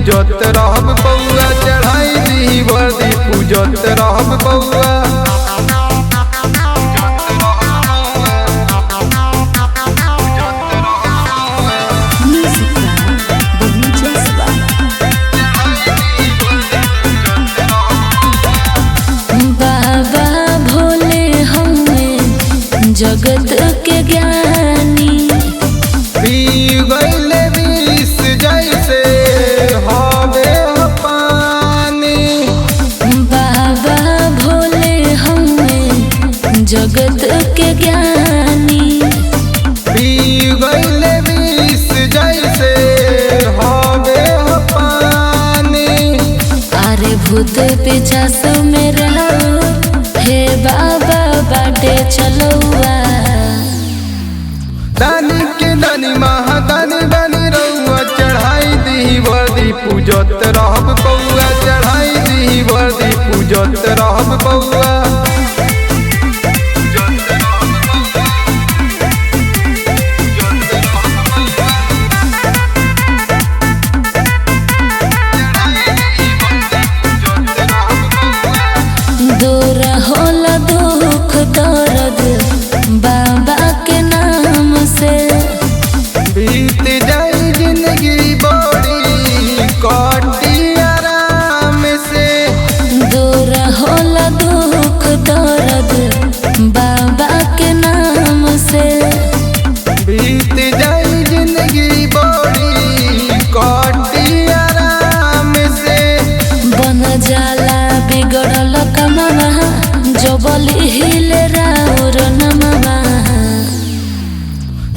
पूजत रहब बउआ, चढ़ाई दी वर्दी पूजत रहब बउआ। जगत के ज्ञानी पी गईले विष जैसे हवे पानी। बाबा भोले हमें जगत के ज्ञानी, पी गईले विष जैसे हवे पानी। अरे भूत पिशाच में रहो हे बाबा बाटे चलौआ। दानी के दानी महादानी दानी रउआ, चढ़ाई दी वर्दी पूजत रहब बउआ, चढ़ाई दी वर्दी पूजत रहब बउआ। दूर होला दुख दर्द बाबा के नाम से, बीत जाई जिंदगी बड़ी कटी आराम से। दूर होला दुख दर्द बाबा के नाम से, बीत जाई जिंदगी बड़ी कटी आराम से। बन जाला बिगड़ल कमवा, जो बली हिले राउर नमवा।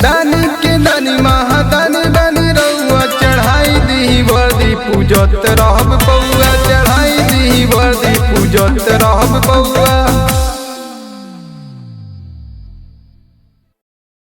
दानी के दानी महादानी दानी रउआ, चढ़ाई दी वर्दी पूजत रहब बउआ, चढ़ाई दी वर्दी पूजत रहब बउआ।